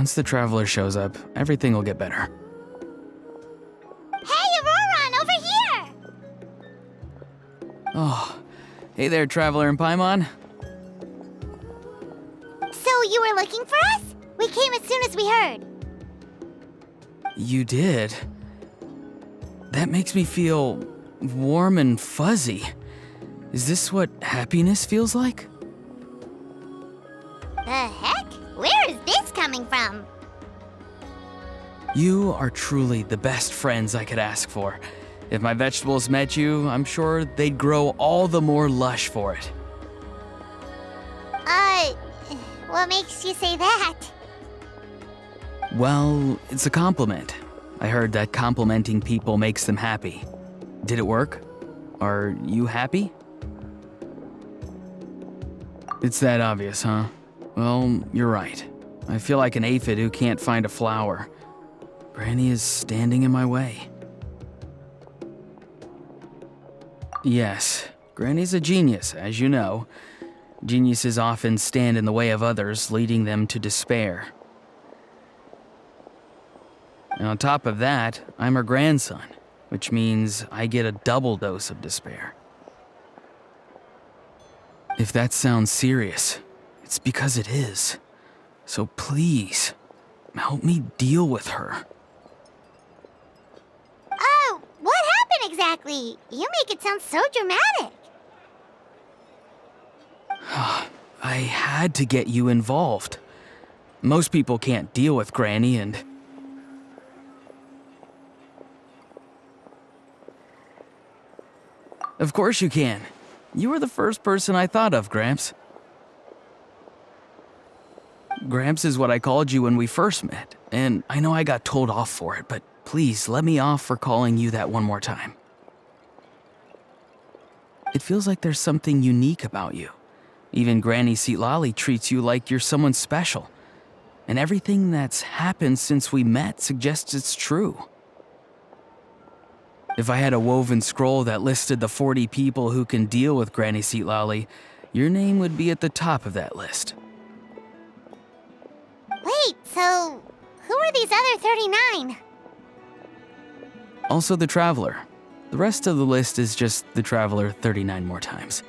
Once the traveler shows up, everything will get better. Hey, Ororon, over here! Oh, hey there, traveler in Paimon. So you were looking for us? We came as soon as we heard. You did? That makes me feel warm and fuzzy. Is this what happiness feels like? The heck? Where is this coming from? You are truly the best friends I could ask for. If my vegetables met you, I'm sure they'd grow all the more lush for it. What makes you say that? Well, it's a compliment. I heard that complimenting people makes them happy. Did it work? Are you happy? It's that obvious, huh? Well, you're right. I feel like an aphid who can't find a flower. Granny is standing in my way. Yes, Granny's a genius, as you know. Geniuses often stand in the way of others, leading them to despair. And on top of that, I'm her grandson, which means I get a double dose of despair. If that sounds serious, it's because it is. So please, help me deal with her. Oh, what happened exactly? You make it sound so dramatic. I had to get you involved. Most people can't deal with Granny and... Of course you can. You were the first person I thought of, Gramps. Gramps is what I called you when we first met, and I know I got told off for it, but please let me off for calling you that one more time. It feels like there's something unique about you. Even Granny Citlali treats you like you're someone special, and everything that's happened since we met suggests it's true. If I had a woven scroll that listed the 40 people who can deal with Granny Citlali, your name would be at the top of that list. Wait, so who are these other 39? Also the Traveler. The rest of the list is just the Traveler 39 more times.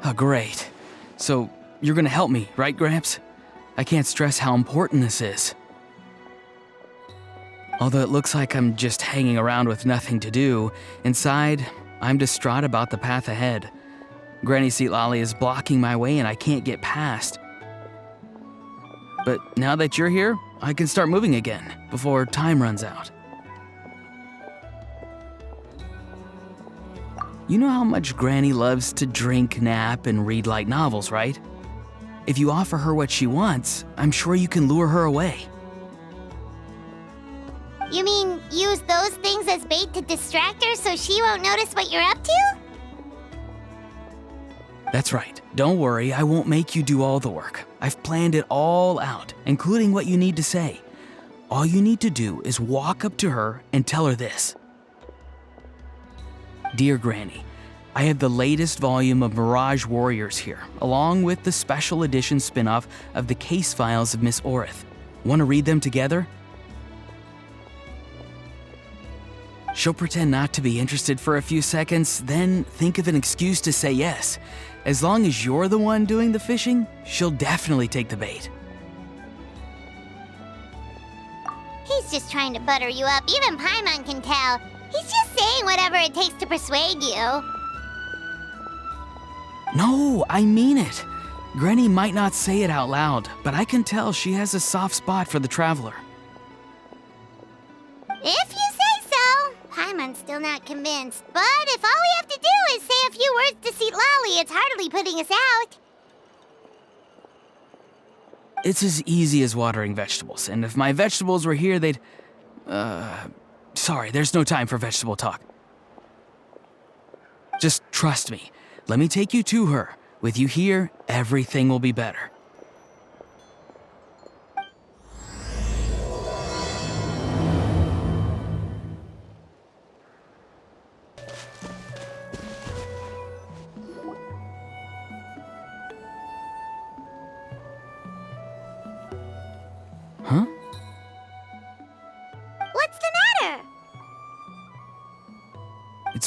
Oh, great. So, you're gonna help me, right, Gramps? I can't stress how important this is. Although it looks like I'm just hanging around with nothing to do, inside, I'm distraught about the path ahead. Granny Citlali is blocking my way and I can't get past. But now that you're here, I can start moving again, before time runs out. You know how much Granny loves to drink, nap, and read light novels, right? If you offer her what she wants, I'm sure you can lure her away. You mean use those things as bait to distract her so she won't notice what you're up to? That's right. Don't worry, I won't make you do all the work. I've planned it all out, including what you need to say. All you need to do is walk up to her and tell her this. Dear Granny, I have the latest volume of Mirage Warriors here, along with the special edition spin-off of the case files of Miss Orith. Want to read them together? She'll pretend not to be interested for a few seconds, then think of an excuse to say yes. As long as you're the one doing the fishing, she'll definitely take the bait. He's just trying to butter you up. Even Paimon can tell. He's just saying whatever it takes to persuade you. No, I mean it. Granny might not say it out loud, but I can tell she has a soft spot for the Traveler. If you say so. Paimon's still not convinced. But if all we have to do is say a few words to Citlali, it's hardly putting us out. It's as easy as watering vegetables, and if my vegetables were here, they'd... Sorry, there's no time for vegetable talk. Just trust me. Let me take you to her. With you here, everything will be better.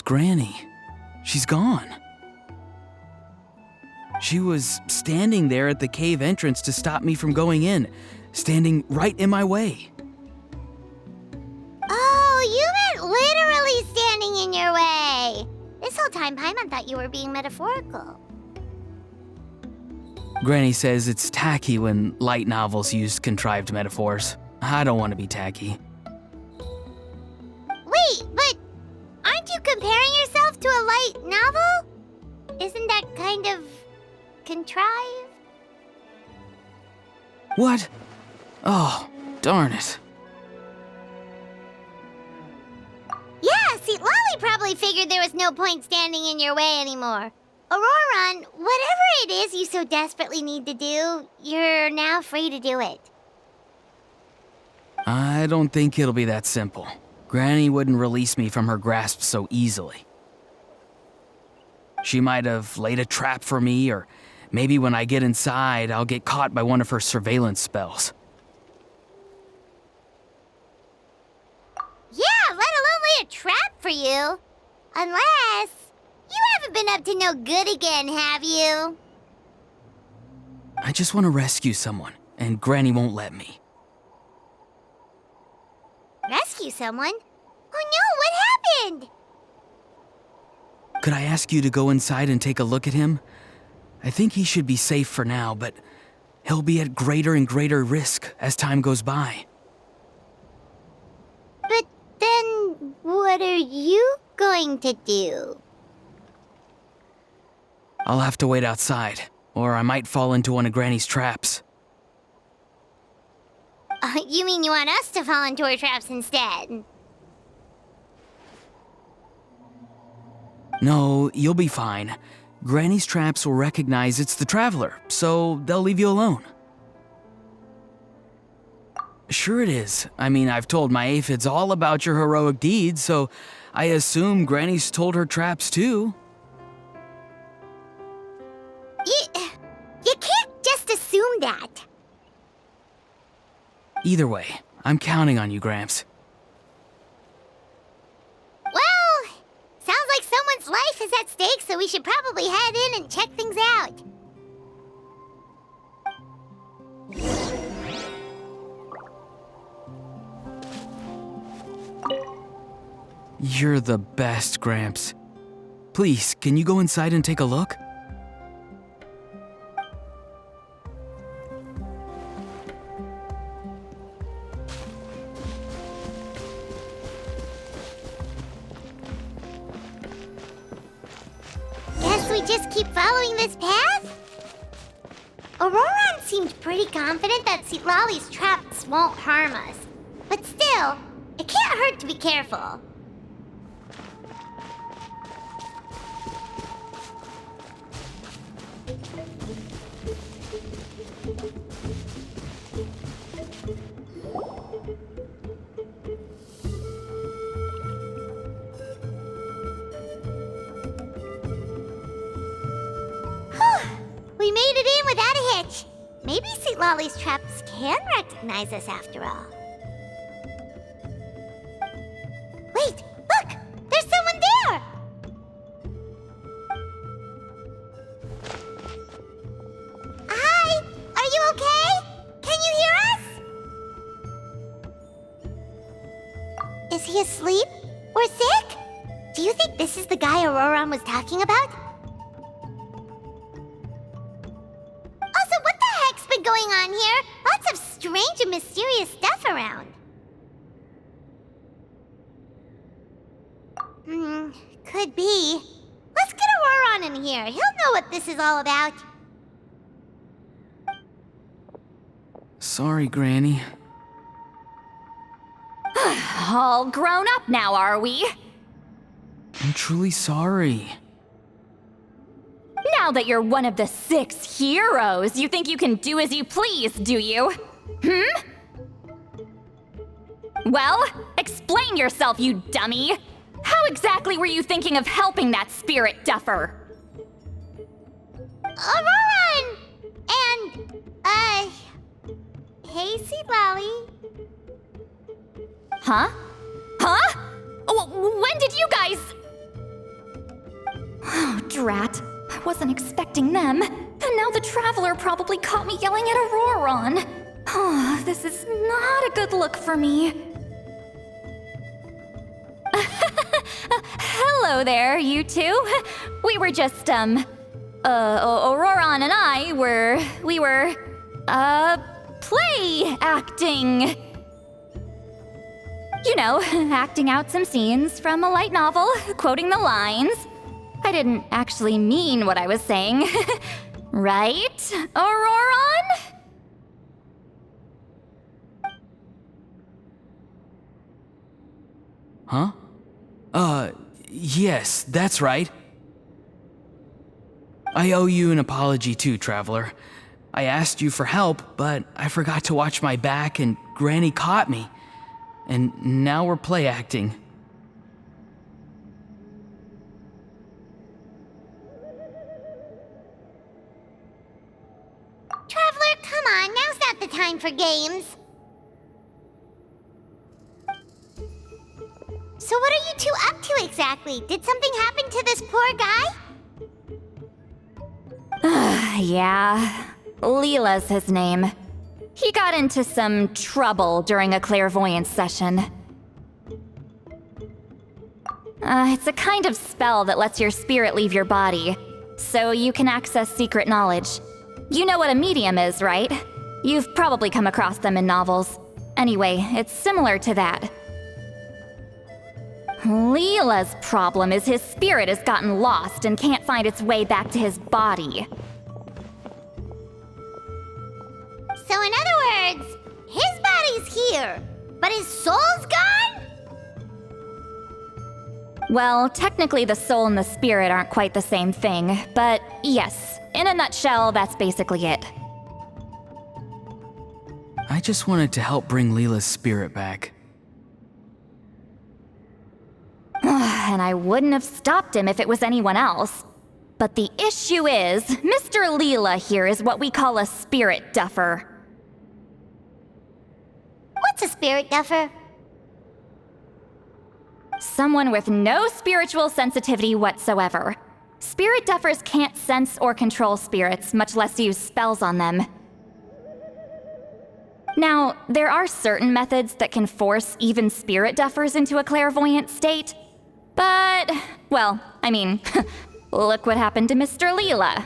Granny. She's gone. She was standing there at the cave entrance to stop me from going in, standing right in my way. Oh, you meant literally standing in your way. This whole time, Paimon thought you were being metaphorical. Granny says it's tacky when light novels use contrived metaphors. I don't want to be tacky. Wait, but aren't you comparing yourself to a light novel? Isn't that kind of contrived? What? Oh, darn it. Yeah, Citlali probably figured there was no point standing in your way anymore. Ororon, whatever it is you so desperately need to do, you're now free to do it. I don't think it'll be that simple. Granny wouldn't release me from her grasp so easily. She might have laid a trap for me, or maybe when I get inside, I'll get caught by one of her surveillance spells. Yeah, let alone lay a trap for you. Unless you haven't been up to no good again, have you? I just want to rescue someone, and Granny won't let me. Rescue someone? Oh no, what happened? Could I ask you to go inside and take a look at him? I think he should be safe for now, but he'll be at greater and greater risk as time goes by. But then, what are you going to do? I'll have to wait outside, or I might fall into one of Granny's traps. You mean you want us to fall into her traps instead? No, you'll be fine. Granny's traps will recognize it's the Traveler, so they'll leave you alone. Sure it is. I mean, I've told my aphids all about your heroic deeds, so I assume Granny's told her traps too. You can't just assume that. Either way, I'm counting on you, Gramps. Well, sounds like someone's life is at stake, so we should probably head in and check things out. You're the best, Gramps. Please, can you go inside and take a look? Guess we just keep following this path? Ororon seemed pretty confident that Citlali's traps won't harm us. But still, it can't hurt to be careful. We made it in without a hitch. Maybe Citlali's traps can recognize us after all. Wait, look! There's someone there! Hi! Are you okay? Can you hear us? Is he asleep? Or sick? Do you think this is the guy Ororon was talking about? Also, what the heck's been going on here? Lots of strange and mysterious stuff around. Could be. Let's get Ororon in here. He'll know what this is all about. Sorry, Granny. All grown up now, are we? I'm truly sorry. Now that you're one of the 6 heroes, you think you can do as you please, do you? Well, explain yourself, you dummy! How exactly were you thinking of helping that spirit duffer? Ororon! And, hey, Citlali. Huh? Huh? When did you guys... Drat. I wasn't expecting them. And now the Traveler probably caught me yelling at Ororon. Oh, this is not a good look for me. Hello there, you two. We were just, Ororon and I were, play acting. You know, acting out some scenes from a light novel, quoting the lines. I didn't actually mean what I was saying. Right, Ororon? Huh? Yes, that's right. I owe you an apology too, Traveler. I asked you for help, but I forgot to watch my back and Granny caught me. And now we're play acting. Traveler, come on, now's not the time for games. So what are you two up to exactly? Did something happen to this poor guy? Yeah, Leela's his name. He got into some trouble during a clairvoyance session. It's a kind of spell that lets your spirit leave your body, so you can access secret knowledge. You know what a medium is, right? You've probably come across them in novels. Anyway, it's similar to that. Leela's problem is his spirit has gotten lost and can't find its way back to his body. So in other words, his body's here, but his soul's gone? Well, technically the soul and the spirit aren't quite the same thing, but yes, in a nutshell, that's basically it. I just wanted to help bring Leela's spirit back. And I wouldn't have stopped him if it was anyone else. But the issue is, Mr. Leela here is what we call a spirit duffer. What's a spirit duffer? Someone with no spiritual sensitivity whatsoever. Spirit duffers can't sense or control spirits, much less use spells on them. Now, there are certain methods that can force even spirit duffers into a clairvoyant state. But, well, I mean, look what happened to Mr. Leela.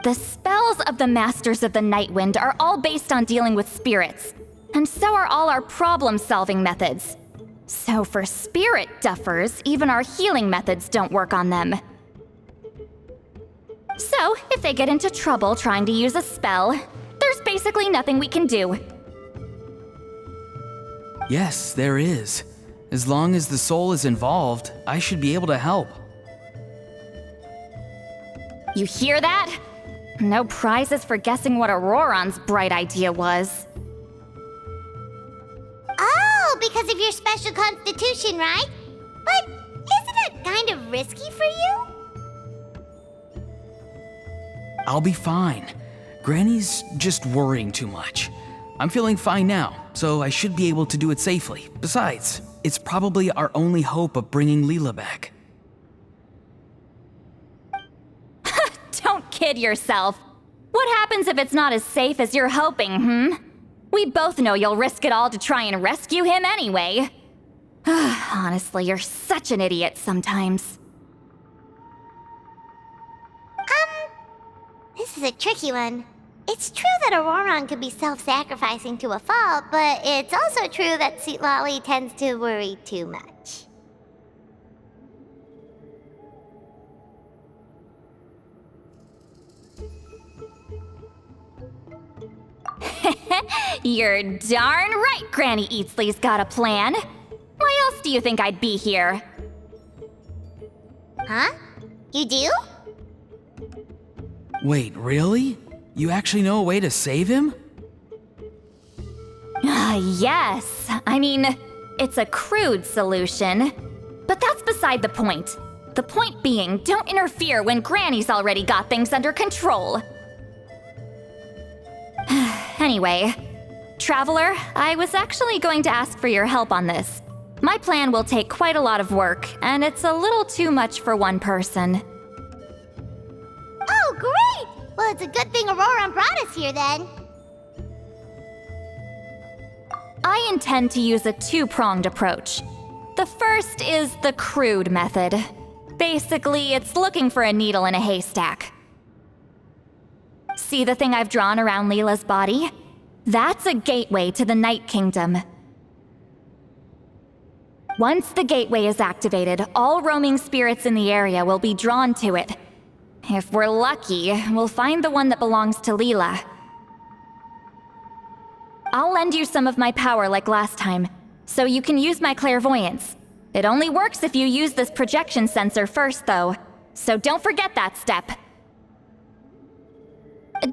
The spells of the Masters of the Nightwind are all based on dealing with spirits, and so are all our problem-solving methods. So for spirit duffers, even our healing methods don't work on them. So, if they get into trouble trying to use a spell, there's basically nothing we can do. Yes, there is. As long as the soul is involved, I should be able to help. You hear that? No prizes for guessing what Ororon's bright idea was. Oh, because of your special constitution, right? But isn't that kind of risky for you? I'll be fine. Granny's just worrying too much. I'm feeling fine now, so I should be able to do it safely. Besides, it's probably our only hope of bringing Leela back. Don't kid yourself. What happens if it's not as safe as you're hoping, We both know you'll risk it all to try and rescue him anyway. Honestly, you're such an idiot sometimes. This is a tricky one. It's true that Ororon could be self-sacrificing to a fault, but it's also true that Citlali tends to worry too much. You're darn right Granny Eatsley's got a plan. Why else do you think I'd be here? Huh? You do? Wait, really? You actually know a way to save him? Yes. I mean, it's a crude solution. But that's beside the point. The point being, don't interfere when Granny's already got things under control. Anyway, Traveler, I was actually going to ask for your help on this. My plan will take quite a lot of work, and it's a little too much for one person. Oh, great! Well, it's a good thing Ororon brought us here then. I intend to use a two-pronged approach. The first is the crude method. Basically, it's looking for a needle in a haystack. See the thing I've drawn around Leela's body? That's a gateway to the Night Kingdom. Once the gateway is activated, all roaming spirits in the area will be drawn to it. If we're lucky, we'll find the one that belongs to Leela. I'll lend you some of my power like last time, so you can use my clairvoyance. It only works if you use this projection sensor first, though, so don't forget that step.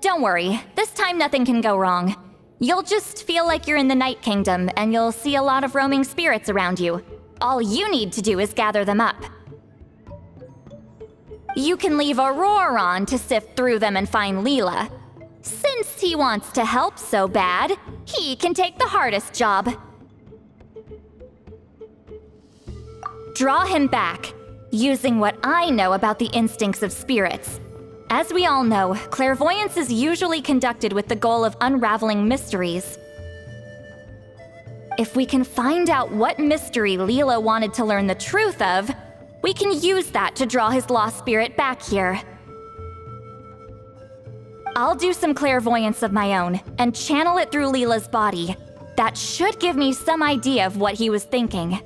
Don't worry, this time nothing can go wrong. You'll just feel like you're in the Night Kingdom, and you'll see a lot of roaming spirits around you. All you need to do is gather them up. You can leave Ororon to sift through them and find Leela. Since he wants to help so bad, he can take the hardest job. Draw him back, using what I know about the instincts of spirits. As we all know, clairvoyance is usually conducted with the goal of unraveling mysteries. If we can find out what mystery Leela wanted to learn the truth of, we can use that to draw his lost spirit back here. I'll do some clairvoyance of my own and channel it through Leela's body. That should give me some idea of what he was thinking.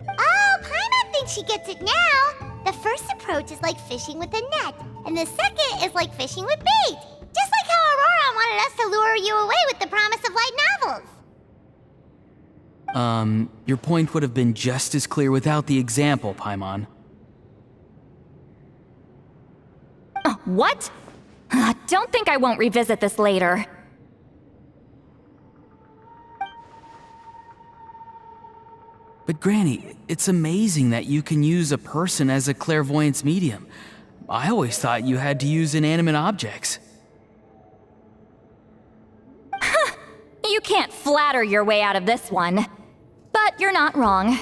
Oh, Paimon thinks she gets it now. The first approach is like fishing with a net, and the second is like fishing with bait. Just like how Ororon wanted us to lure you away with the promise of light novels. Your point would have been just as clear without the example, Paimon. What? Don't think I won't revisit this later. But Granny, it's amazing that you can use a person as a clairvoyance medium. I always thought you had to use inanimate objects. You can't flatter your way out of this one. But you're not wrong.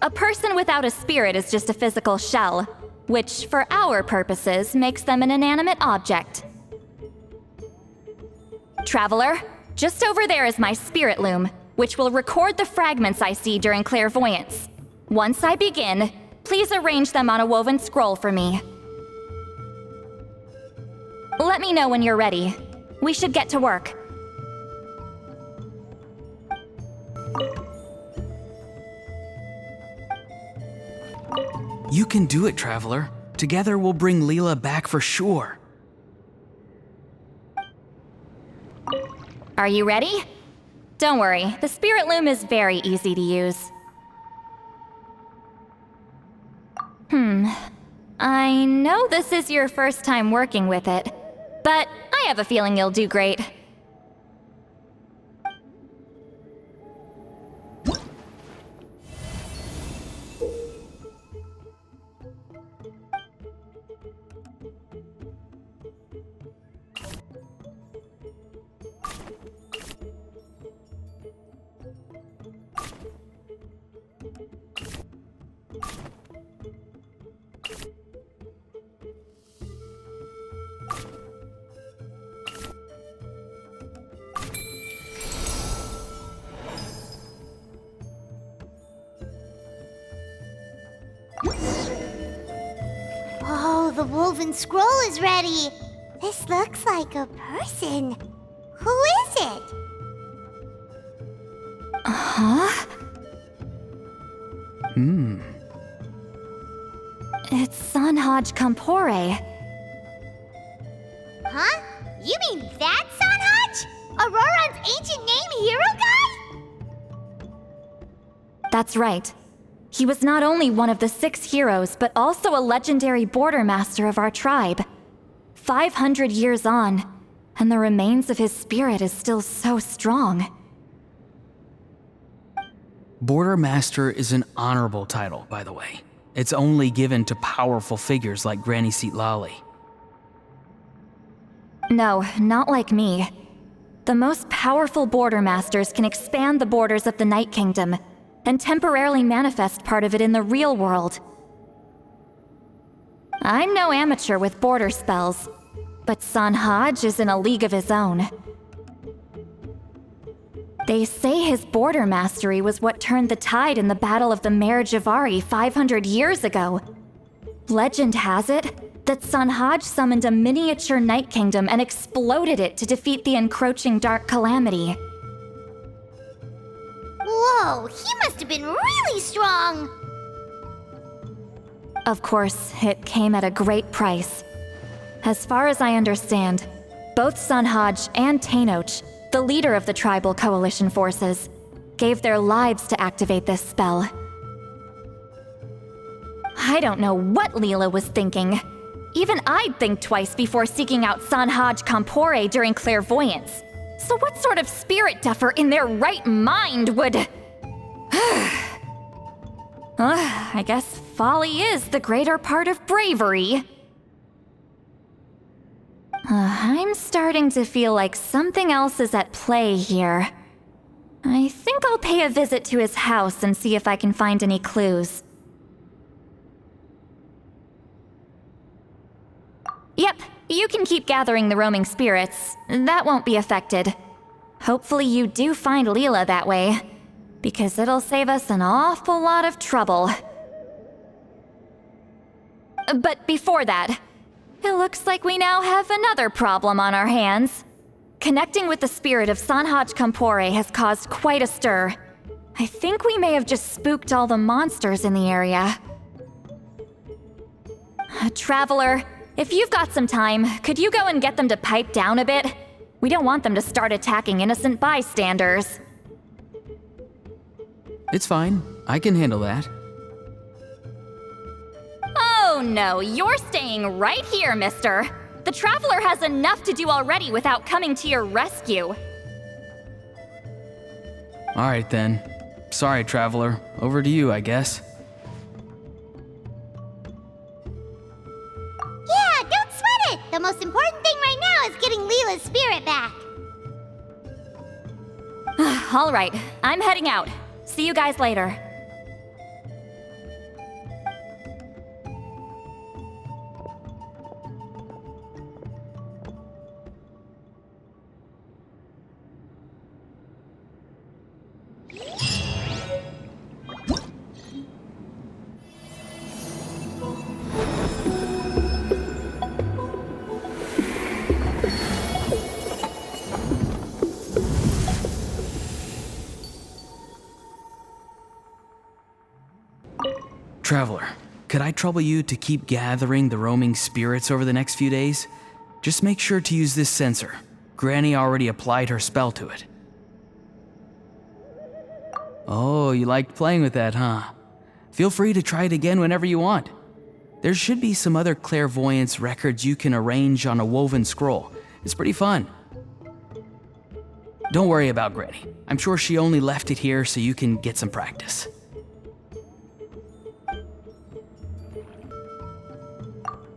A person without a spirit is just a physical shell, which, for our purposes, makes them an inanimate object. Traveler, just over there is my spirit loom, which will record the fragments I see during clairvoyance. Once I begin, please arrange them on a woven scroll for me. Let me know when you're ready. We should get to work. You can do it, Traveler. Together we'll bring Leela back for sure. Are you ready? Don't worry, the spirit loom is very easy to use. I know this is your first time working with it, but I have a feeling you'll do great. Oh, the woven scroll is ready. This looks like a person. Who is it? Huh? It's Sanhaj Kampore. Huh? You mean that Sanhaj? Ororon's ancient name hero guy? That's right. He was not only one of the 6 heroes, but also a legendary border master of our tribe. 500 years on, and the remains of his spirit is still so strong. Border Master is an honorable title, by the way. It's only given to powerful figures like Granny Citlali. No, not like me. The most powerful border masters can expand the borders of the Night Kingdom, and temporarily manifest part of it in the real world. I'm no amateur with border spells, but Sanhaj is in a league of his own. They say his border mastery was what turned the tide in the Battle of the Mare Javari 500 years ago. Legend has it that Sanhaj summoned a miniature Night Kingdom and exploded it to defeat the encroaching Dark Calamity. Whoa, he must have been really strong! Of course, it came at a great price. As far as I understand, both Sanhaj and Tainoch, the leader of the tribal coalition forces, gave their lives to activate this spell. I don't know what Leela was thinking. Even I'd think twice before seeking out Sanhaj Kampore during clairvoyance. So what sort of spirit duffer in their right mind would... I guess folly is the greater part of bravery. I'm starting to feel like something else is at play here. I think I'll pay a visit to his house and see if I can find any clues. Yep, you can keep gathering the roaming spirits. That won't be affected. Hopefully you do find Leela that way, because it'll save us an awful lot of trouble. But before that, it looks like we now have another problem on our hands. Connecting with the spirit of Sanhaj Kampore has caused quite a stir. I think we may have just spooked all the monsters in the area. Traveler, if you've got some time, could you go and get them to pipe down a bit? We don't want them to start attacking innocent bystanders. It's fine. I can handle that. Oh no, you're staying right here, mister. The Traveler has enough to do already without coming to your rescue. Alright then. Sorry, Traveler. Over to you, I guess. Yeah, don't sweat it! The most important thing right now is getting Leela's spirit back. Alright, I'm heading out. See you guys later. Traveler, could I trouble you to keep gathering the roaming spirits over the next few days? Just make sure to use this sensor. Granny already applied her spell to it. Oh, you liked playing with that, huh? Feel free to try it again whenever you want. There should be some other clairvoyance records you can arrange on a woven scroll. It's pretty fun. Don't worry about Granny. I'm sure she only left it here so you can get some practice.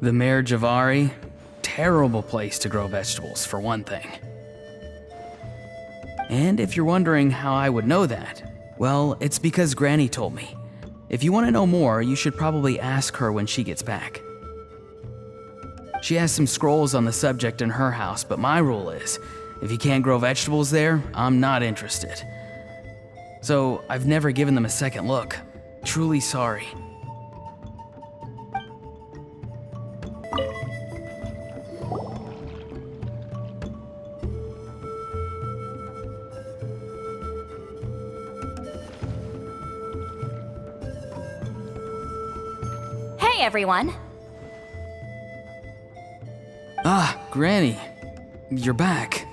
The Mare Javari, terrible place to grow vegetables, for one thing. And if you're wondering how I would know that, well, it's because Granny told me. If you want to know more, you should probably ask her when she gets back. She has some scrolls on the subject in her house, but my rule is, if you can't grow vegetables there, I'm not interested. So I've never given them a second look. Truly sorry. Hey everyone! Ah, Granny. You're back.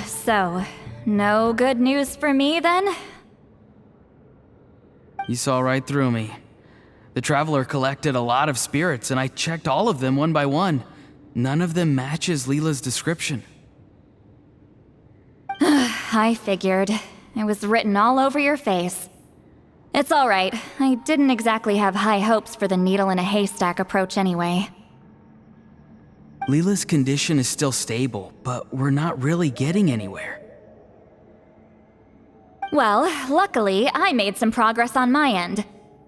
So, no good news for me then? You saw right through me. The Traveler collected a lot of spirits, and I checked all of them one by one. None of them matches Leela's description. I figured. It was written all over your face. It's alright. I didn't exactly have high hopes for the needle in a haystack approach anyway. Leela's condition is still stable, but we're not really getting anywhere. Well, luckily, I made some progress on my end.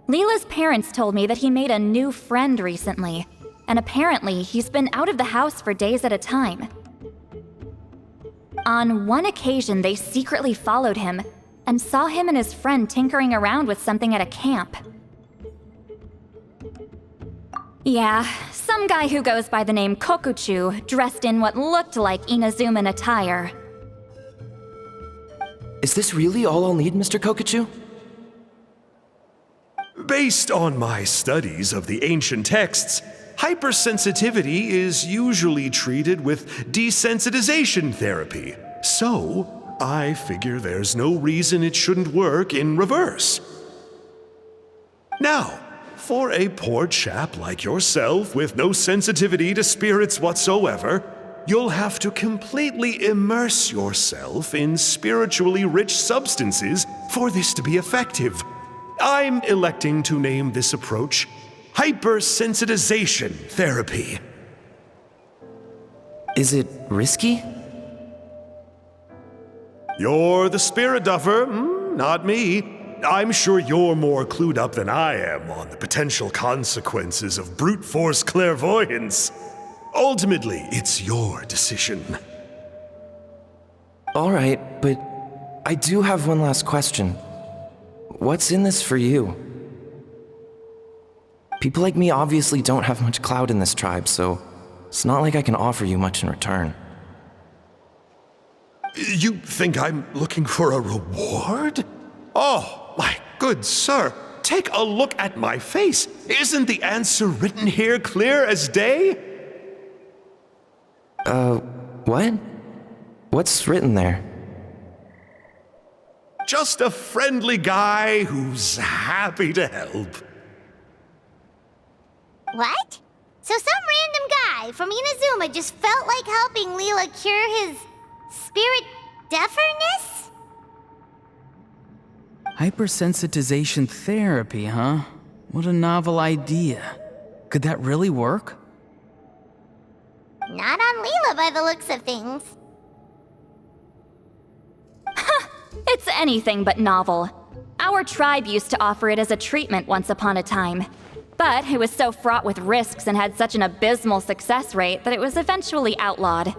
Leela's parents told me that he made a new friend recently, and apparently he's been out of the house for days at a time. On one occasion, they secretly followed him and saw him and his friend tinkering around with something at a camp. Yeah, some guy who goes by the name Kokuchu, dressed in what looked like Inazuman attire. Is this really all I'll need, Mr. Kokuchu? Based on my studies of the ancient texts, hypersensitivity is usually treated with desensitization therapy. So, I figure there's no reason it shouldn't work in reverse. Now, for a poor chap like yourself with no sensitivity to spirits whatsoever, you'll have to completely immerse yourself in spiritually rich substances for this to be effective. I'm electing to name this approach hypersensitization therapy. Is it risky? You're the spirit duffer, not me. I'm sure you're more clued up than I am on the potential consequences of brute force clairvoyance. Ultimately, it's your decision. All right, but I do have one last question. What's in this for you? People like me obviously don't have much clout in this tribe, so it's not like I can offer you much in return. You think I'm looking for a reward? Oh, my good sir, take a look at my face. Isn't the answer written here clear as day? What? What's written there? Just a friendly guy who's happy to help. What? So some random guy from Inazuma just felt like helping Leela cure his spirit deaferness? Hypersensitization therapy, huh? What a novel idea. Could that really work? Not on Leela by the looks of things. It's anything but novel. Our tribe used to offer it as a treatment once upon a time. But it was so fraught with risks and had such an abysmal success rate that it was eventually outlawed.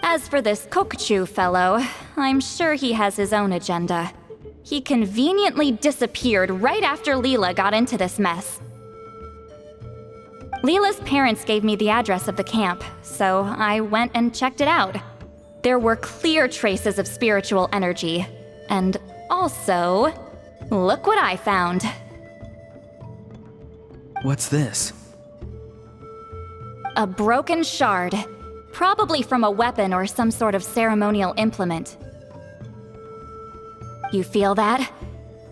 As for this Kokuchu fellow, I'm sure he has his own agenda. He conveniently disappeared right after Leela got into this mess. Leela's parents gave me the address of the camp, so I went and checked it out. There were clear traces of spiritual energy. And also, look what I found. What's this? A broken shard. Probably from a weapon or some sort of ceremonial implement. You feel that?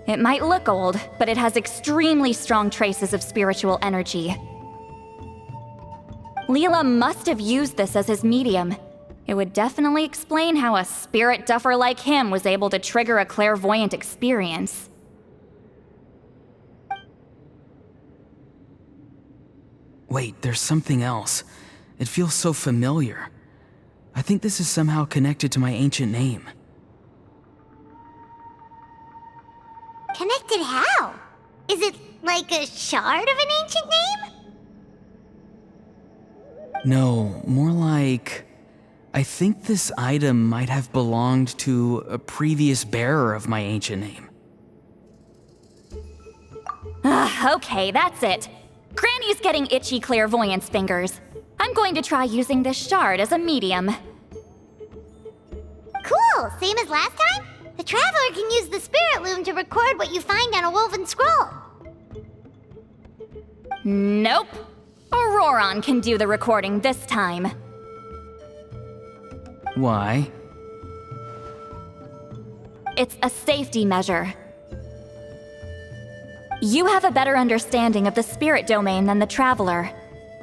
It might look old, but it has extremely strong traces of spiritual energy. Leela must have used this as his medium. It would definitely explain how a spirit duffer like him was able to trigger a clairvoyant experience. Wait, there's something else. It feels so familiar. I think this is somehow connected to my ancient name. Connected how? Is it like a shard of an ancient name? No, more like... I think this item might have belonged to a previous bearer of my ancient name. Okay, that's it. Granny's getting itchy clairvoyance fingers. I'm going to try using this shard as a medium. Cool, same as last time? The Traveler can use the Spirit Loom to record what you find on a woven scroll. Nope. Ororon can do the recording this time. Why? It's a safety measure. You have a better understanding of the spirit domain than the Traveler.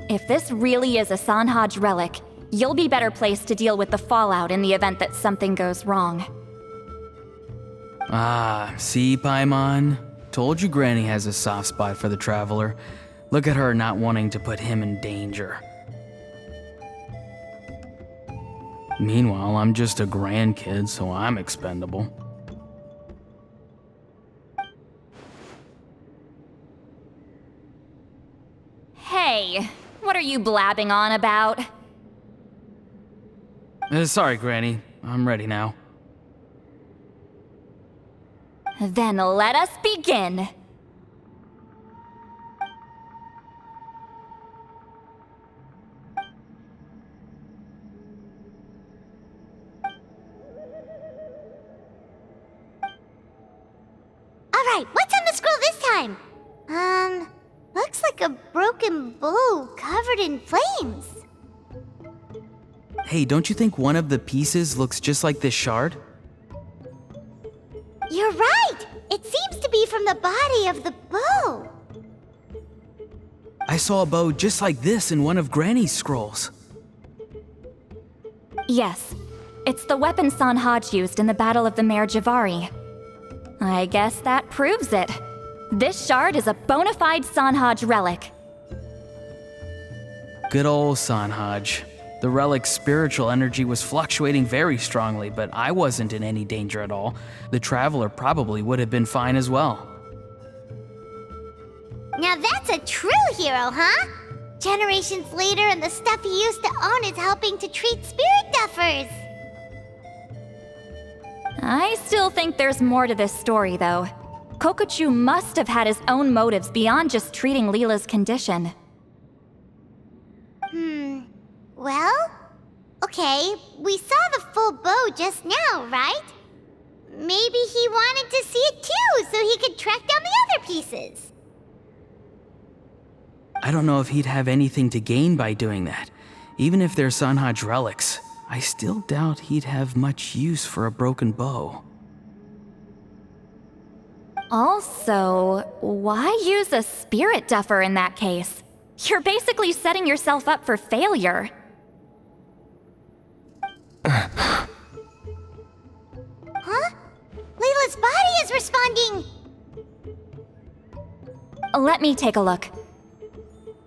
If this really is a Sanhaj relic, you'll be better placed to deal with the fallout in the event that something goes wrong. Ah, see, Paimon? Told you Granny has a soft spot for the Traveler. Look at her not wanting to put him in danger. Meanwhile, I'm just a grandkid, so I'm expendable. Hey, what are you blabbing on about? Sorry, Granny. I'm ready now. Then let us begin. Alright, what's on the scroll this time? Looks like a broken bow covered in flames. Hey, don't you think one of the pieces looks just like this shard? You're right! It seems to be from the body of the bow. I saw a bow just like this in one of Granny's scrolls. Yes, it's the weapon Sanhaj used in the Battle of the Mare Javari. I guess that proves it. This shard is a bona fide Sanhaj relic. Good old Sanhaj. The relic's spiritual energy was fluctuating very strongly, but I wasn't in any danger at all. The Traveler probably would have been fine as well. Now that's a true hero, huh? Generations later and the stuff he used to own is helping to treat spirit duffers. I still think there's more to this story, though. Kokochu must have had his own motives beyond just treating Leela's condition. Well, okay, we saw the full bow just now, right? Maybe he wanted to see it too, so he could track down the other pieces. I don't know if he'd have anything to gain by doing that. Even if they're Sanhaj relics, I still doubt he'd have much use for a broken bow. Also, why use a spirit duffer in that case? You're basically setting yourself up for failure. Huh? Layla's body is responding! Let me take a look.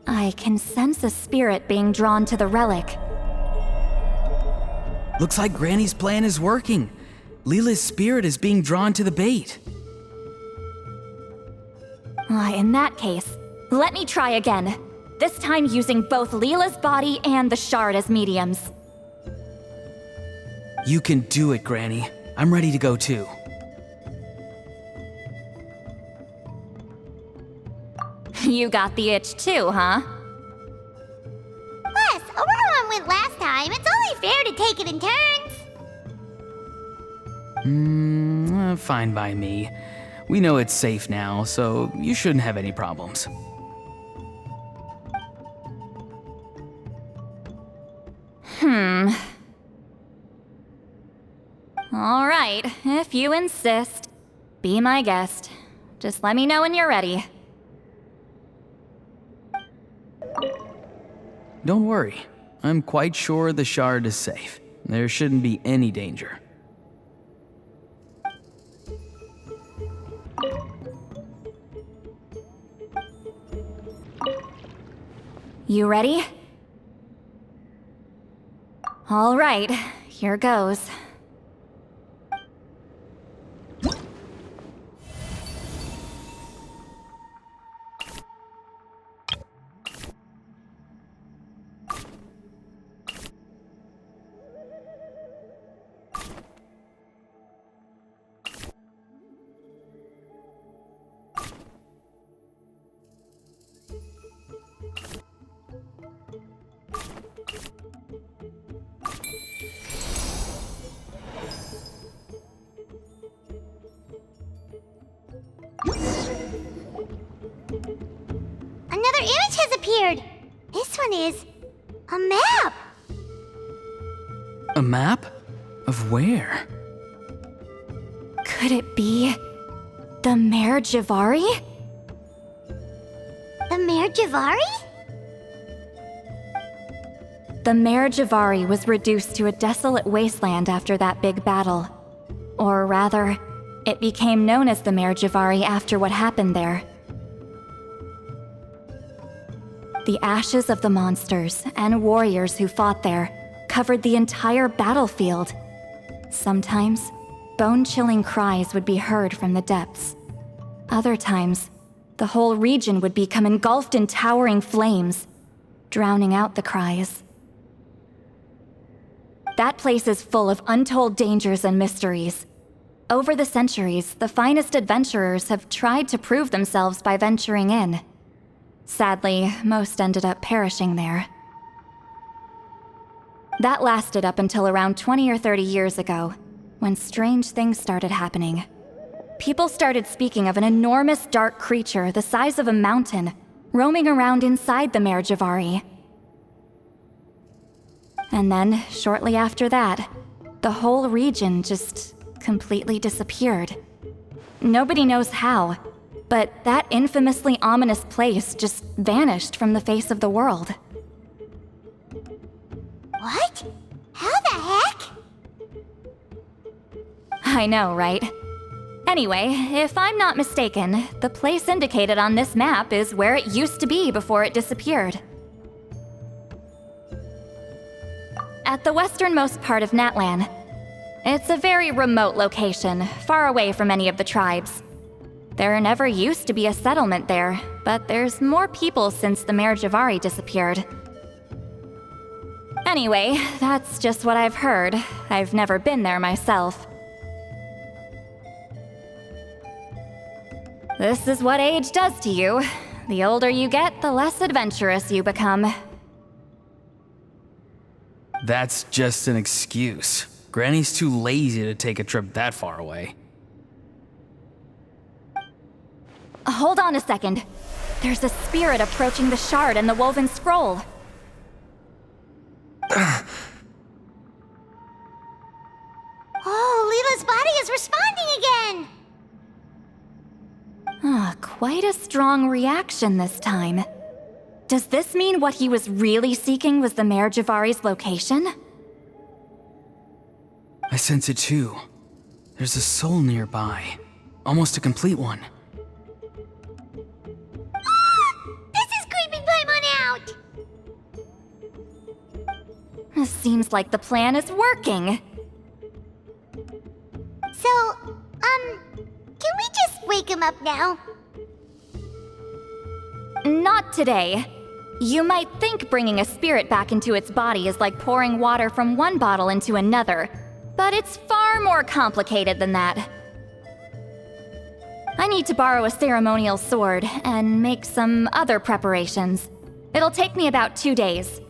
I can sense a spirit being drawn to the relic. Looks like Granny's plan is working. Leela's spirit is being drawn to the bait. In that case, let me try again. This time using both Leela's body and the shard as mediums. You can do it, Granny. I'm ready to go too. You got the itch too, huh? Plus, Ororon went last time. It's only fair to take it in turns. Fine by me. We know it's safe now, so you shouldn't have any problems. All right, if you insist. Be my guest. Just let me know when you're ready. Don't worry. I'm quite sure the shard is safe. There shouldn't be any danger. You ready? All right, here goes. Another image has appeared. This one is a map. A map? Of where? Could it be the Mare Javari? The Mare Javari? The Mare Javari was reduced to a desolate wasteland after that big battle. Or rather, it became known as the Mare Javari after what happened there. The ashes of the monsters and warriors who fought there covered the entire battlefield. Sometimes, bone-chilling cries would be heard from the depths. Other times, the whole region would become engulfed in towering flames, drowning out the cries. That place is full of untold dangers and mysteries. Over the centuries, the finest adventurers have tried to prove themselves by venturing in. Sadly, most ended up perishing there. That lasted up until around 20 or 30 years ago, when strange things started happening. People started speaking of an enormous dark creature the size of a mountain, roaming around inside the Mare Javari. And then, shortly after that, the whole region just completely disappeared. Nobody knows how, but that infamously ominous place just vanished from the face of the world. What? How the heck? I know, right? Anyway, if I'm not mistaken, the place indicated on this map is where it used to be before it disappeared. At the westernmost part of Natlan. It's a very remote location, far away from any of the tribes. There never used to be a settlement there, but there's more people since the Mare Javari disappeared. Anyway, that's just what I've heard. I've never been there myself. This is what age does to you. The older you get, the less adventurous you become. That's just an excuse. Granny's too lazy to take a trip that far away. Hold on a second. There's a spirit approaching the shard and the woven scroll. Oh, Leela's body is responding again! Quite a strong reaction this time. Does this mean what he was really seeking was the Mare Javari's location? I sense it too. There's a soul nearby. Almost a complete one. This is creeping Paimon out! Seems like the plan is working. So, can we just wake him up now? Not today. You might think bringing a spirit back into its body is like pouring water from one bottle into another, but it's far more complicated than that. I need to borrow a ceremonial sword and make some other preparations. It'll take me about 2 days.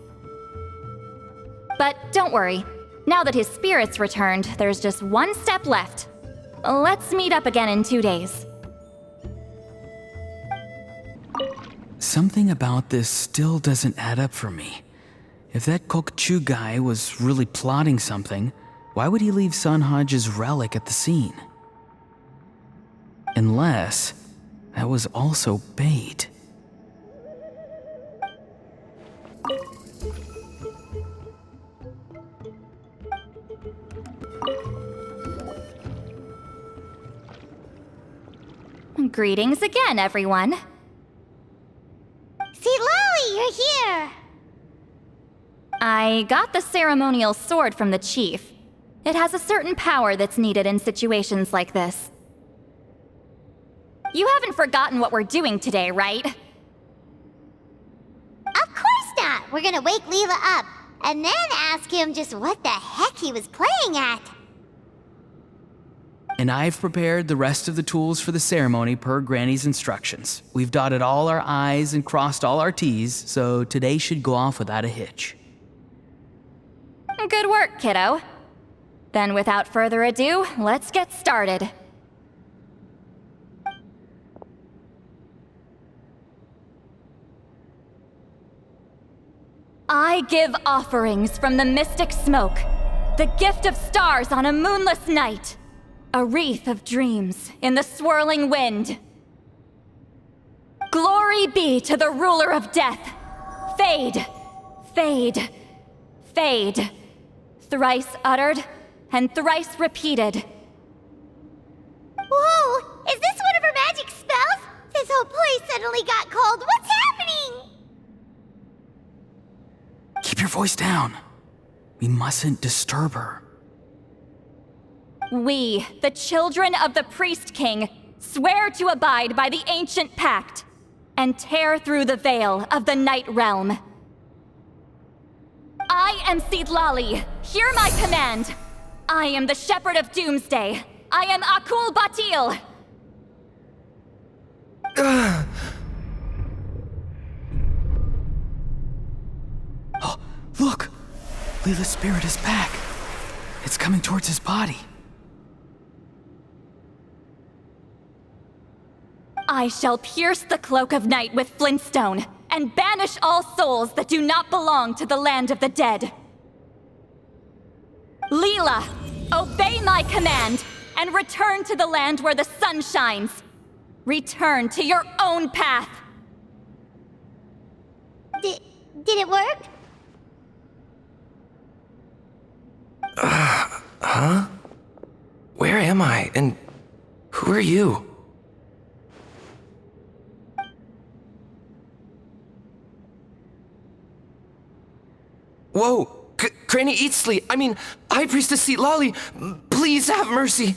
But don't worry, now that his spirit's returned, there's just one step left. Let's meet up again in 2 days. Something about this still doesn't add up for me. If that Kokchu guy was really plotting something, why would he leave Sanhaj's relic at the scene? Unless that was also bait. Greetings again, everyone. Citlali, you're here! I got the ceremonial sword from the chief. It has a certain power that's needed in situations like this. You haven't forgotten what we're doing today, right? Of course not! We're gonna wake Leela up, and then ask him just what the heck he was playing at. And I've prepared the rest of the tools for the ceremony per Granny's instructions. We've dotted all our I's and crossed all our T's, so today should go off without a hitch. Good work, kiddo. Then without further ado, let's get started. I give offerings from the mystic smoke, the gift of stars on a moonless night, a wreath of dreams in the swirling wind. Glory be to the ruler of death. Fade, fade, fade. Thrice uttered and thrice repeated. Whoa! Is this one of her magic spells? This whole place suddenly got cold. What's happening? Keep your voice down. We mustn't disturb her. We, the children of the Priest King, swear to abide by the ancient pact and tear through the veil of the Night Realm. I am Citlali. Hear my command. I am the Shepherd of Doomsday. I am Akul Batil. Oh, look! Leela's spirit is back. It's coming towards his body. I shall pierce the cloak of night with flintstone and banish all souls that do not belong to the land of the dead. Leela, obey my command and return to the land where the sun shines. Return to your own path. Did it work? Huh? Where am I? And who are you? Whoa! Granny Eatsley, I mean, High Priestess Citlali, please have mercy!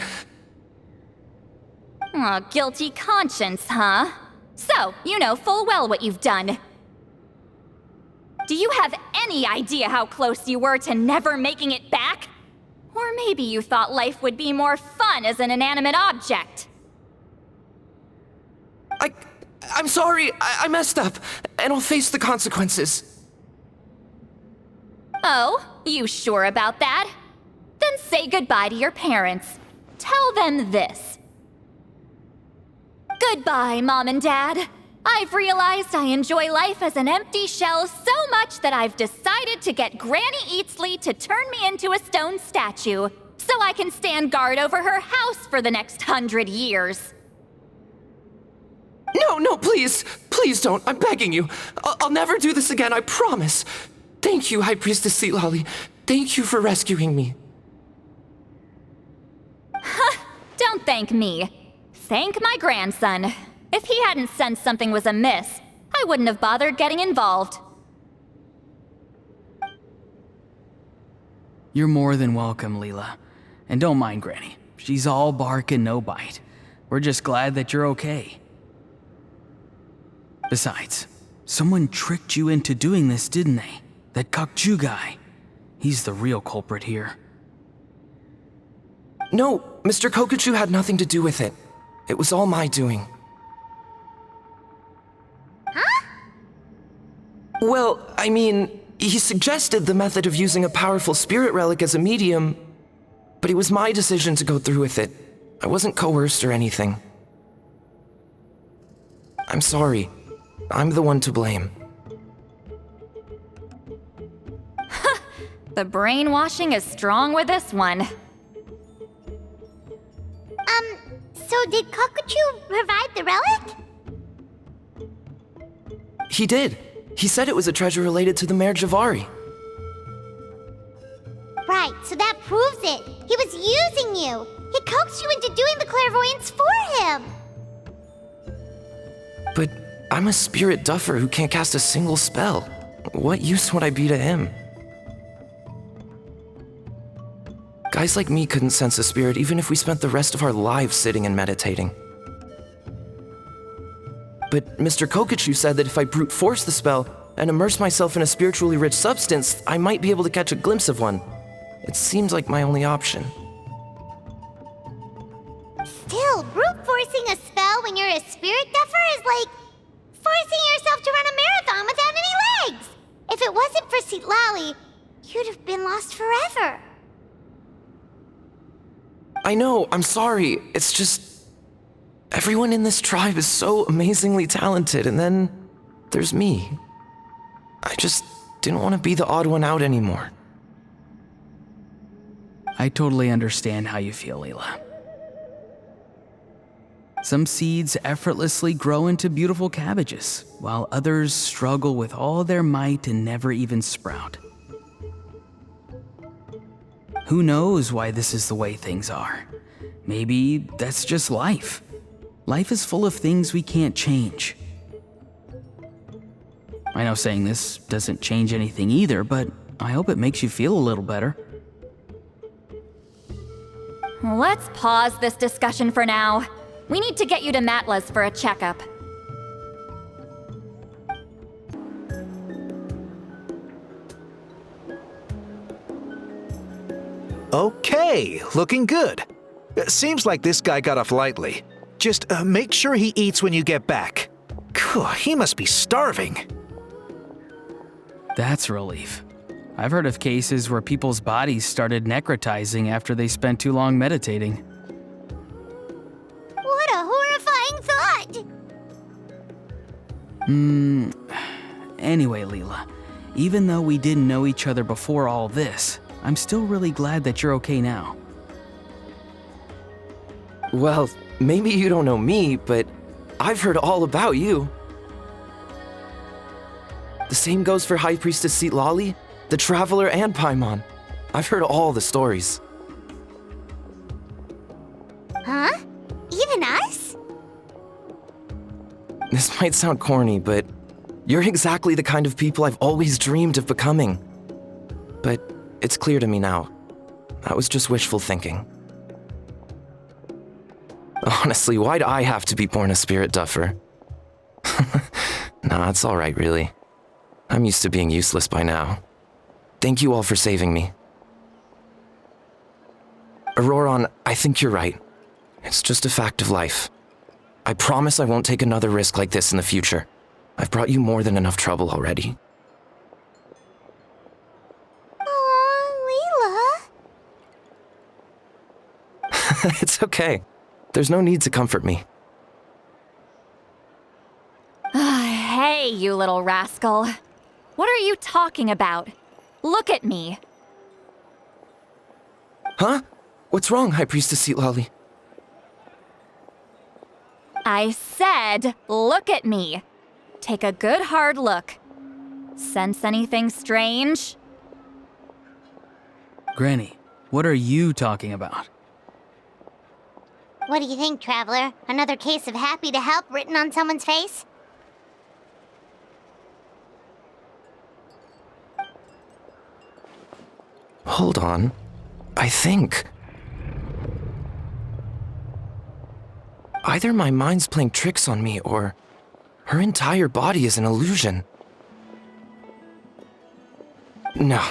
Oh, guilty conscience, huh? So, you know full well what you've done. Do you have any idea how close you were to never making it back? Or maybe you thought life would be more fun as an inanimate object. I'm sorry, I messed up, and I'll face the consequences. Oh, you sure about that? Then say goodbye to your parents. Tell them this. Goodbye, Mom and Dad. I've realized I enjoy life as an empty shell so much that I've decided to get Granny Eatsley to turn me into a stone statue, so I can stand guard over her house for the next 100 years. No, please. Please don't. I'm begging you. I'll never do this again, I promise. Thank you, High Priestess Citlali. Thank you for rescuing me. Don't thank me. Thank my grandson. If he hadn't sensed something was amiss, I wouldn't have bothered getting involved. You're more than welcome, Leela. And don't mind Granny. She's all bark and no bite. We're just glad that you're okay. Besides, someone tricked you into doing this, didn't they? That Kukju guy. He's the real culprit here. No, Mr. Kokachu had nothing to do with it. It was all my doing. Huh? Well, I mean, he suggested the method of using a powerful spirit relic as a medium, but it was my decision to go through with it. I wasn't coerced or anything. I'm sorry. I'm the one to blame. The brainwashing is strong with this one. So did Kokuchu provide the relic? He did. He said it was a treasure related to the Mare Javari. Right, so that proves it. He was using you. He coaxed you into doing the clairvoyance for him. But I'm a spirit duffer who can't cast a single spell. What use would I be to him? Guys like me couldn't sense a spirit even if we spent the rest of our lives sitting and meditating. But Mr. Kokachu said that if I brute force the spell and immerse myself in a spiritually rich substance, I might be able to catch a glimpse of one. It seems like my only option. Still, brute forcing a spell when you're a spirit duffer is like forcing yourself to run a marathon without any legs. If it wasn't for Citlali, you'd have been lost forever. I know, I'm sorry. It's just... everyone in this tribe is so amazingly talented, and then there's me. I just didn't want to be the odd one out anymore. I totally understand how you feel, Leela. Some seeds effortlessly grow into beautiful cabbages, while others struggle with all their might and never even sprout. Who knows why this is the way things are? Maybe that's just life. Life is full of things we can't change. I know saying this doesn't change anything either, but I hope it makes you feel a little better. Let's pause this discussion for now. We need to get you to Matla's for a checkup. Okay, looking good. Seems like this guy got off lightly. Just make sure he eats when you get back. He must be starving. That's a relief. I've heard of cases where people's bodies started necrotizing after they spent too long meditating. What a horrifying thought! Anyway, Leela, even though we didn't know each other before all this, I'm still really glad that you're okay now. Well, maybe you don't know me, but I've heard all about you. The same goes for High Priestess Citlali, the Traveler, and Paimon. I've heard all the stories. Huh? Even us? This might sound corny, but you're exactly the kind of people I've always dreamed of becoming. But it's clear to me now. That was just wishful thinking. Honestly, why'd I have to be born a spirit duffer? Nah, it's alright, really. I'm used to being useless by now. Thank you all for saving me. Ororon, I think you're right. It's just a fact of life. I promise I won't take another risk like this in the future. I've brought you more than enough trouble already. Aw, Leela. It's okay. There's no need to comfort me. Hey, you little rascal. What are you talking about? Look at me. Huh? What's wrong, High Priestess Citlali? I said, look at me. Take a good hard look. Sense anything strange? Granny, what are you talking about? What do you think, Traveler? Another case of happy to help written on someone's face? Hold on. I think... either my mind's playing tricks on me, or her entire body is an illusion. No,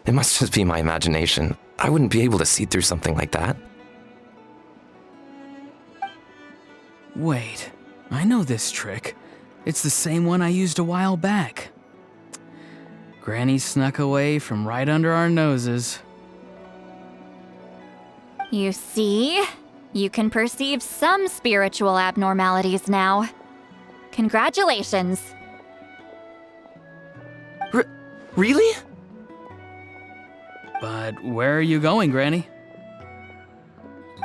it must just be my imagination. I wouldn't be able to see through something like that. Wait, I know this trick. It's the same one I used a while back. Granny snuck away from right under our noses. You see? You can perceive some spiritual abnormalities now. Congratulations. Really? But where are you going, Granny?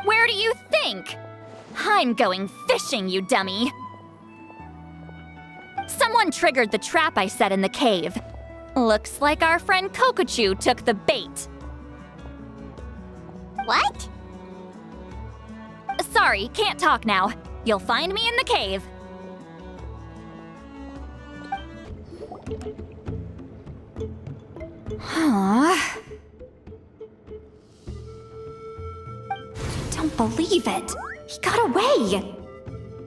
Where do you think? I'm going fishing, you dummy. Someone triggered the trap I set in the cave. Looks like our friend Kokochu took the bait. What? Sorry, can't talk now. You'll find me in the cave. Huh? Don't believe it. He got away.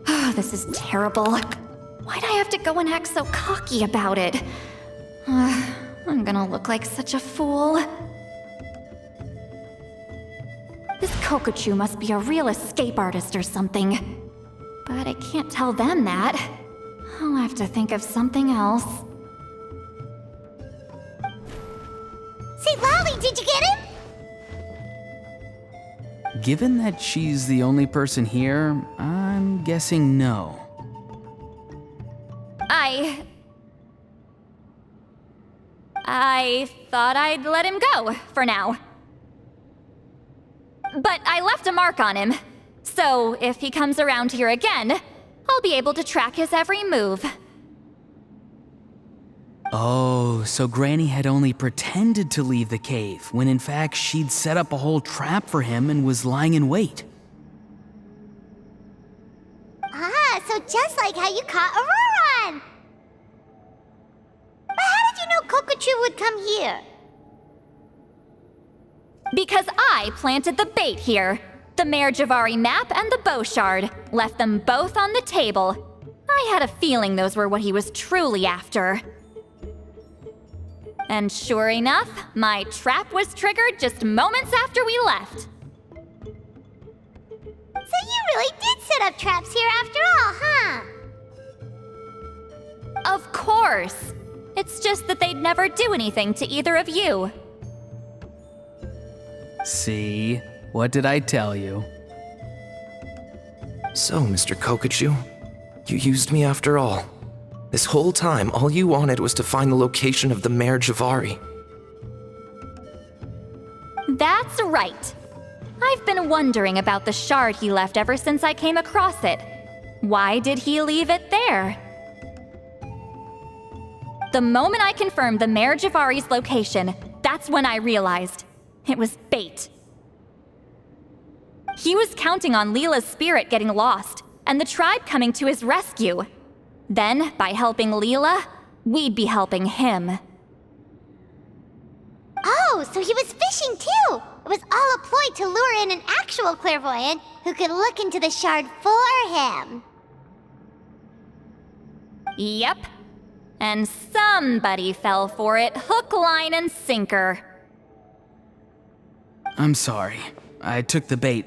Oh, this is terrible. Why'd I have to go and act so cocky about it? I'm gonna look like such a fool. This Kokochu must be a real escape artist or something. But I can't tell them that. I'll have to think of something else. Citlali, did you get him? Given that she's the only person here, I'm guessing no. I thought I'd let him go, for now. But I left a mark on him, so if he comes around here again, I'll be able to track his every move. Oh, so Granny had only pretended to leave the cave, when in fact she'd set up a whole trap for him and was lying in wait. Ah, so just like how you caught Ororon! But how did you know Kokochu would come here? Because I planted the bait here. The Mare Javari map and the bow shard. Left them both on the table. I had a feeling those were what he was truly after. And sure enough, my trap was triggered just moments after we left. So you really did set up traps here after all, huh? Of course. It's just that they'd never do anything to either of you. See? What did I tell you? So, Mr. Kokachu, you used me after all. This whole time, all you wanted was to find the location of the Mare Javari. That's right. I've been wondering about the shard he left ever since I came across it. Why did he leave it there? The moment I confirmed the Mare Javari's location, that's when I realized it was bait. He was counting on Leela's spirit getting lost, and the tribe coming to his rescue. Then, by helping Leela, we'd be helping him. Oh, so he was fishing too! It was all a ploy to lure in an actual clairvoyant who could look into the shard for him. Yep. And somebody fell for it, hook, line, and sinker. I'm sorry. I took the bait.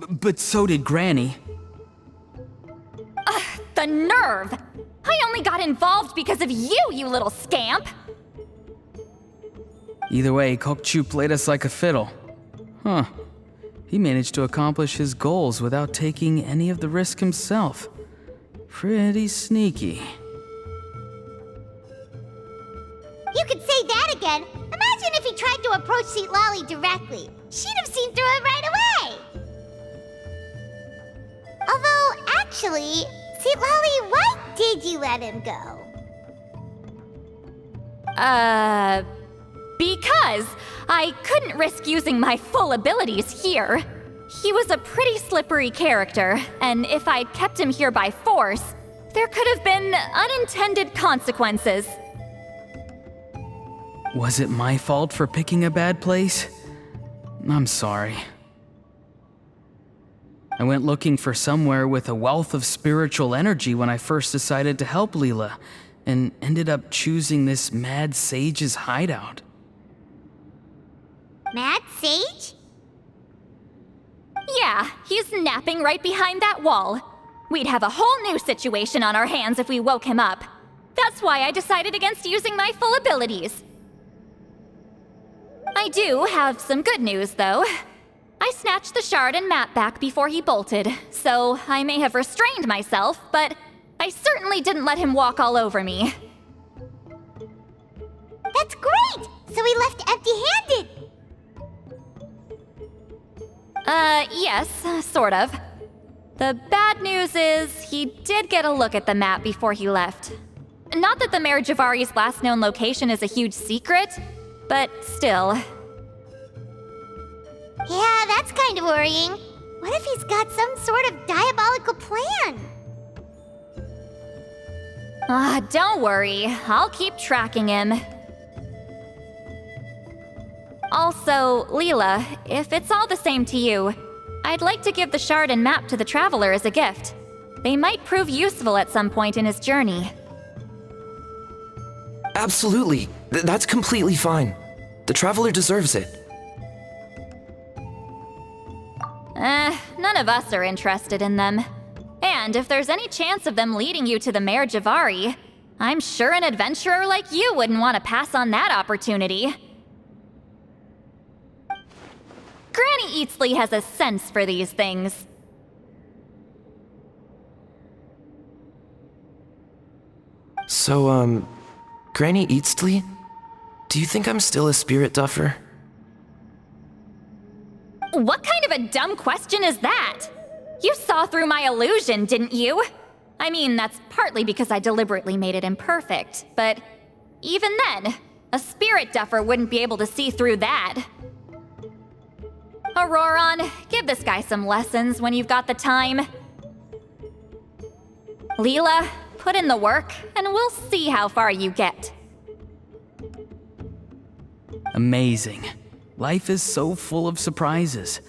But so did Granny. The nerve! I only got involved because of you, you little scamp! Either way, Kokchu played us like a fiddle. Huh. He managed to accomplish his goals without taking any of the risk himself. Pretty sneaky. You could say that again. Imagine if he tried to approach Citlali directly. She'd have seen through it right away. Although, actually, Citlali, why did you let him go? Because I couldn't risk using my full abilities here. He was a pretty slippery character, and if I'd kept him here by force, there could have been unintended consequences. Was it my fault for picking a bad place? I'm sorry. I went looking for somewhere with a wealth of spiritual energy when I first decided to help Leela, and ended up choosing this mad sage's hideout. Mad Sage? Yeah, he's napping right behind that wall. We'd have a whole new situation on our hands if we woke him up. That's why I decided against using my full abilities. I do have some good news, though. I snatched the shard and map back before he bolted, so I may have restrained myself, but I certainly didn't let him walk all over me. That's great! So he left empty-handed! Yes, sort of. The bad news is he did get a look at the map before he left. Not that the Mare Javari's last known location is a huge secret, but still. Yeah, that's kind of worrying. What if he's got some sort of diabolical plan? Don't worry. I'll keep tracking him. Also, Leela, if it's all the same to you, I'd like to give the shard and map to the Traveler as a gift. They might prove useful at some point in his journey. Absolutely. That's completely fine. The Traveler deserves it. None of us are interested in them. And if there's any chance of them leading you to the Mare Javari, I'm sure an adventurer like you wouldn't want to pass on that opportunity. Granny Eatsley has a sense for these things. So, Granny Eatsley? Do you think I'm still a spirit duffer? What kind of a dumb question is that? You saw through my illusion, didn't you? I mean, that's partly because I deliberately made it imperfect, but even then, a spirit duffer wouldn't be able to see through that. Ororon, give this guy some lessons when you've got the time. Leela, put in the work, and we'll see how far you get. Amazing. Life is so full of surprises.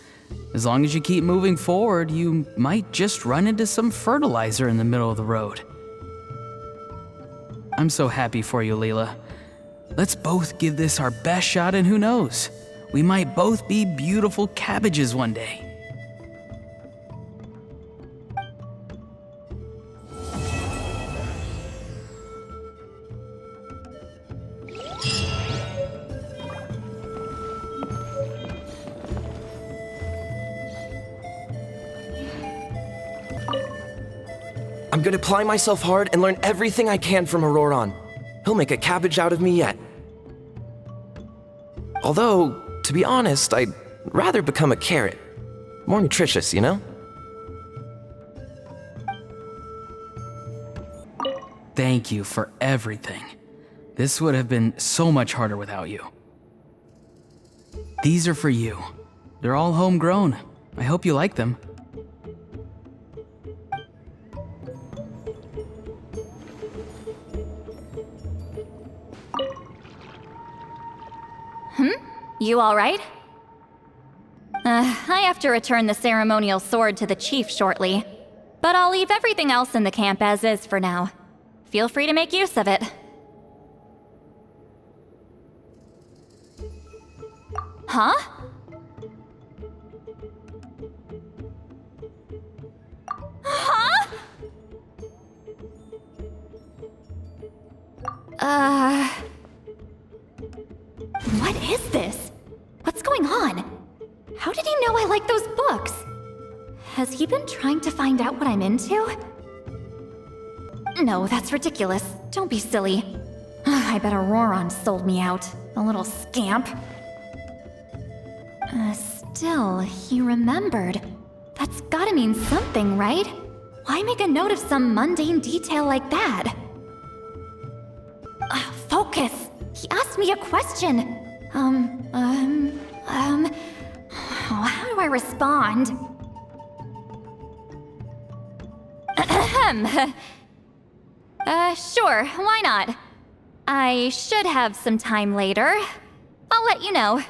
As long as you keep moving forward, you might just run into some fertilizer in the middle of the road. I'm so happy for you, Leela. Let's both give this our best shot, and who knows? We might both be beautiful cabbages one day. I'm gonna apply myself hard and learn everything I can from Ororon. He'll make a cabbage out of me yet. Although, to be honest, I'd rather become a carrot. More nutritious, you know? Thank you for everything. This would have been so much harder without you. These are for you. They're all homegrown. I hope you like them. You all right? I have to return the ceremonial sword to the chief shortly, but I'll leave everything else in the camp as is for now. Feel free to make use of it. Huh? Huh? What is this? What's going on? How did he know I like those books? Has he been trying to find out what I'm into? No, that's ridiculous. Don't be silly. I bet Ororon sold me out. The little scamp. Still, he remembered. That's gotta mean something, right? Why make a note of some mundane detail like that? Focus! He asked me a question. How do I respond? Sure, why not? I should have some time later. I'll let you know.